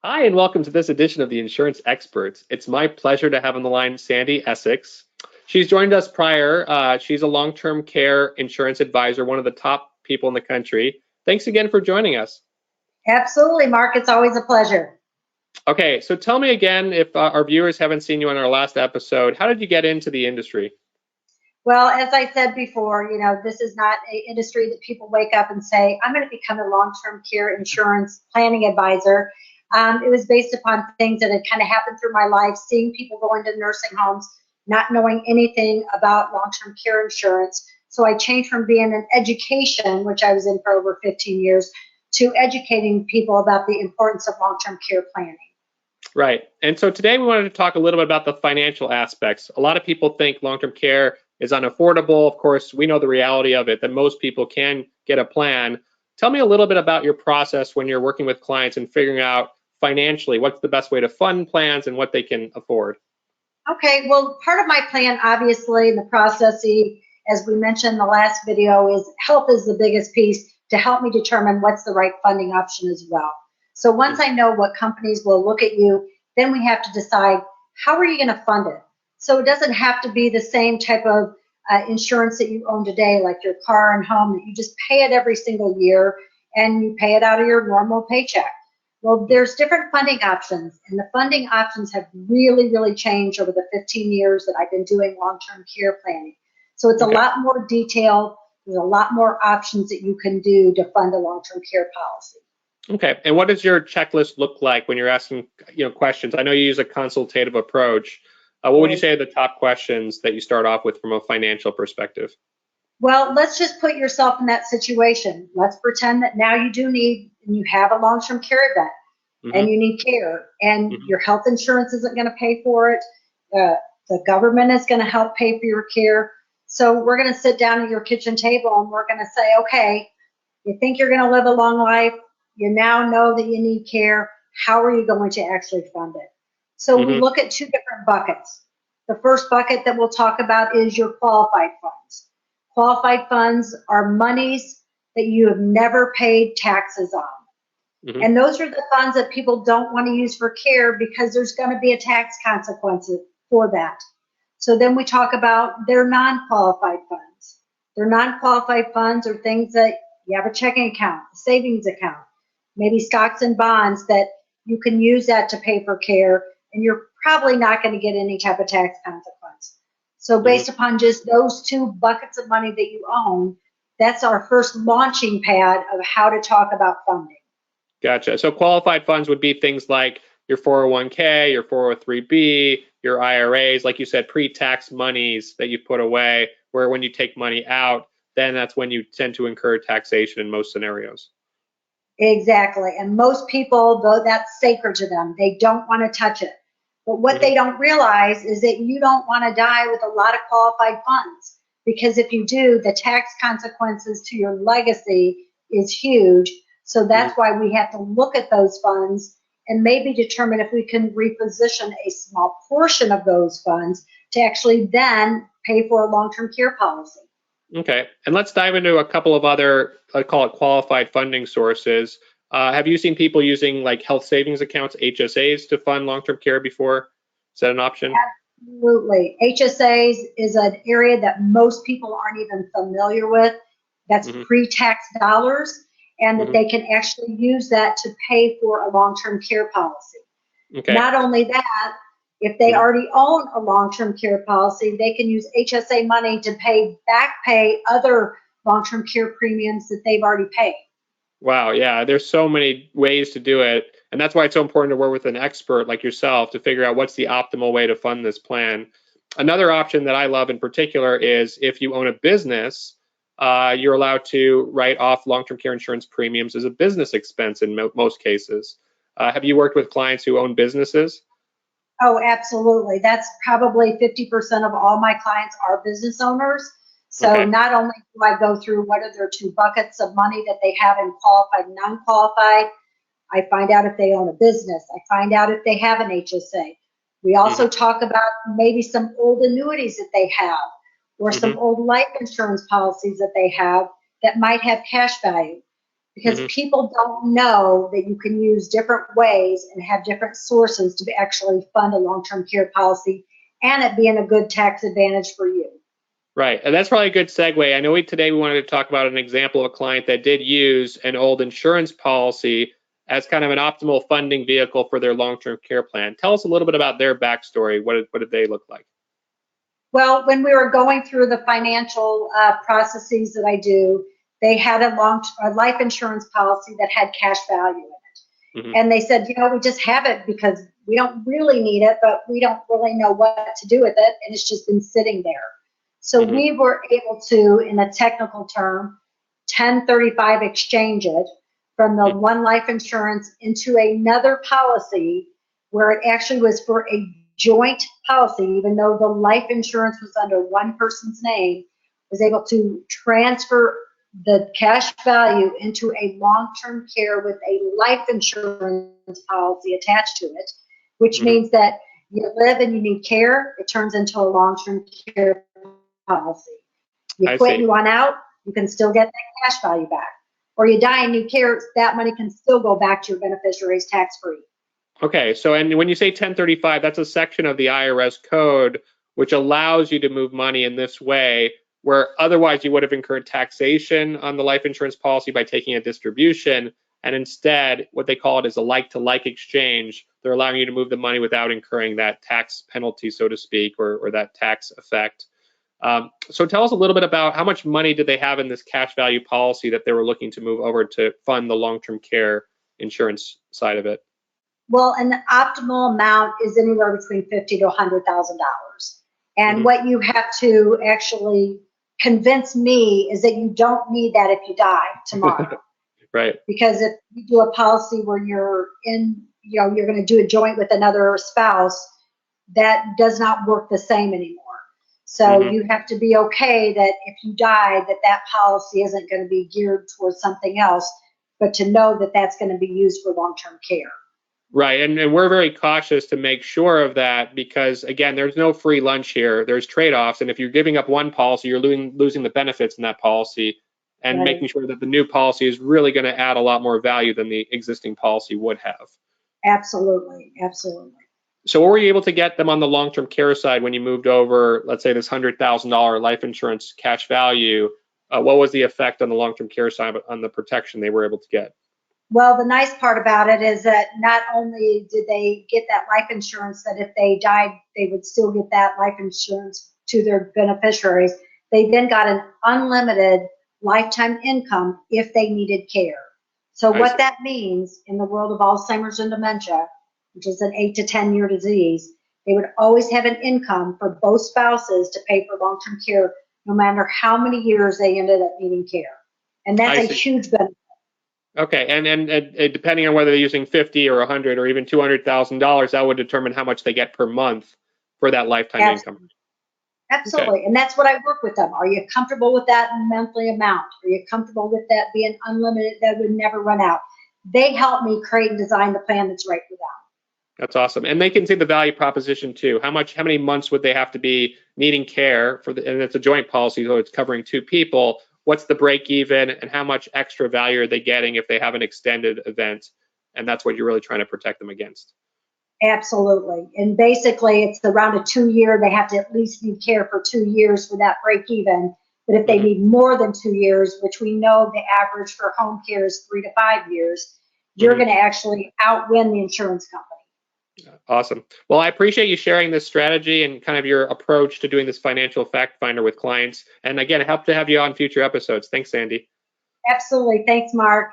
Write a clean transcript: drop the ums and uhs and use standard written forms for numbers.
Hi, and welcome to this edition of the Insurance Experts. It's my pleasure to have on the line Sandy Essex. She's joined us prior. She's a long-term care insurance advisor, one of the top people in the country. Thanks again for joining us. Absolutely, Mark. It's always a pleasure. Okay, so tell me again, if our viewers haven't seen you on our last episode, how did you get into the industry? Well, as I said before, this is not an industry that people wake up and say, I'm going to become a long-term care insurance planning advisor. It was based upon things that had kind of happened through my life, seeing people go into nursing homes, not knowing anything about long-term care insurance. So I changed from being in education, which I was in for over 15 years, to educating people about the importance of long-term care planning. Right. And so today we wanted to talk a little bit about the financial aspects. A lot of people think long-term care is unaffordable. Of course, we know the reality of it, that most people can get a plan. Tell me a little bit about your process when you're working with clients and figuring out financially what's the best way to fund plans and what they can afford. Okay, well, part of my plan, obviously, in the process, as we mentioned in the last video, is health is the biggest piece to help me determine what's the right funding option as well. So once I know what companies will look at you, then we have to decide how are you going to fund it. So it doesn't have to be the same type of insurance that you own today, like your car and home, that you just pay it every single year and you pay it out of your normal paycheck. Well, there's different funding options, and the funding options have really, really changed over the 15 years that I've been doing long-term care planning. So it's a lot more detailed. There's a lot more options that you can do to fund a long-term care policy. Okay. And what does your checklist look like when you're asking, questions? I know you use a consultative approach. What would you say are the top questions that you start off with from a financial perspective? Well, let's just put yourself in that situation. Let's pretend that now you do need, and you have a long-term care event, and you need care, and your health insurance isn't going to pay for it. The government is going to help pay for your care. So we're going to sit down at your kitchen table and we're going to say, okay, you think you're going to live a long life. You now know that you need care. How are you going to actually fund it? So we look at two different buckets. The first bucket that we'll talk about is your qualified funds. Qualified funds are monies that you have never paid taxes on. And those are the funds that people don't want to use for care because there's going to be a tax consequence for that. So then we talk about their non-qualified funds. Their non-qualified funds are things that you have a checking account, a savings account, maybe stocks and bonds that you can use that to pay for care, and you're probably not going to get any type of tax consequence. So based upon just those two buckets of money that you own, that's our first launching pad of how to talk about funding. Gotcha. So qualified funds would be things like your 401k, your 403b, your IRAs, like you said, pre-tax monies that you put away, where when you take money out, then that's when you tend to incur taxation in most scenarios. Exactly. And most people, though that's sacred to them, they don't want to touch it. But what they don't realize is that you don't want to die with a lot of qualified funds, because if you do, the tax consequences to your legacy is huge. So that's why we have to look at those funds and maybe determine if we can reposition a small portion of those funds to actually then pay for a long-term care policy. Okay. And let's dive into a couple of other, I call it qualified funding sources. Have you seen people using like health savings accounts, HSAs, to fund long-term care before? Is that an option? Absolutely. HSAs is an area that most people aren't even familiar with. That's pre-tax dollars, and that they can actually use that to pay for a long-term care policy. Okay. Not only that, if they already own a long-term care policy, they can use HSA money to back pay other long-term care premiums that they've already paid. Wow, yeah, there's so many ways to do it. And that's why it's so important to work with an expert like yourself to figure out what's the optimal way to fund this plan. Another option that I love in particular is if you own a business, you're allowed to write off long-term care insurance premiums as a business expense in most cases. Have you worked with clients who own businesses? Oh, absolutely. That's probably 50% of all my clients are business owners. So not only do I go through what are their two buckets of money that they have in qualified and non-qualified, I find out if they own a business. I find out if they have an HSA. We also talk about maybe some old annuities that they have, or some old life insurance policies that they have that might have cash value. because people don't know that you can use different ways and have different sources to actually fund a long-term care policy and it being a good tax advantage for you. Right. And that's probably a good segue. I know today we wanted to talk about an example of a client that did use an old insurance policy as kind of an optimal funding vehicle for their long-term care plan. Tell us a little bit about their backstory. What did they look like? Well, when we were going through the financial processes that I do, they had a life insurance policy that had cash value in it. And they said, we just have it because we don't really need it, but we don't really know what to do with it. And it's just been sitting there. So we were able to, in a technical term, 1035 exchange it from the one life insurance into another policy where it actually was for a joint policy, even though the life insurance was under one person's name, was able to transfer the cash value into a long-term care with a life insurance policy attached to it, which means that you live and you need care, it turns into a long-term care policy. You quit and you want out, you can still get that cash value back. Or you die and need care, that money can still go back to your beneficiaries tax-free. Okay, so and when you say 1035, that's a section of the IRS code which allows you to move money in this way, where otherwise you would have incurred taxation on the life insurance policy by taking a distribution, and instead what they call it is a like-to-like exchange. They're allowing you to move the money without incurring that tax penalty, so to speak, or that tax effect. So tell us a little bit about how much money did they have in this cash value policy that they were looking to move over to fund the long-term care insurance side of it? Well, an optimal amount is anywhere between $50,000 to $100,000. And what you have to actually convince me is that you don't need that if you die tomorrow. Right. Because if you do a policy where you're you're going to do a joint with another spouse, that does not work the same anymore. So you have to be okay that if you die, that policy isn't going to be geared towards something else, but to know that that's going to be used for long-term care. Right, and we're very cautious to make sure of that because, again, there's no free lunch here. There's trade-offs, and if you're giving up one policy, you're losing the benefits in that policy, and making sure that the new policy is really going to add a lot more value than the existing policy would have. Absolutely, absolutely. So what were you able to get them on the long-term care side when you moved over, let's say, this $100,000 life insurance cash value? What was the effect on the long-term care side on the protection they were able to get? Well, the nice part about it is that not only did they get that life insurance, that if they died, they would still get that life insurance to their beneficiaries. They then got an unlimited lifetime income if they needed care. So what that means in the world of Alzheimer's and dementia, which is an 8 to 10 year disease, they would always have an income for both spouses to pay for long-term care, no matter how many years they ended up needing care. And that's a huge benefit. Okay, and depending on whether they're using 50 or 100 or even $200,000, that would determine how much they get per month for that lifetime income. Absolutely, and that's what I work with them. Are you comfortable with that monthly amount? Are you comfortable with that being unlimited, that would never run out? They help me create and design the plan that's right for them. That's awesome, and they can see the value proposition too. How many months would they have to be needing care for? And it's a joint policy, so it's covering two people. What's the break even, and how much extra value are they getting if they have an extended event? And that's what you're really trying to protect them against. Absolutely. And basically it's around a 2 year, they have to at least need care for 2 years for that break even. But if they need more than 2 years, which we know the average for home care is 3 to 5 years, you're going to actually outwin the insurance company. Awesome. Well, I appreciate you sharing this strategy and kind of your approach to doing this financial fact finder with clients. And again, I hope to have you on future episodes. Thanks, Sandy. Absolutely. Thanks, Mark.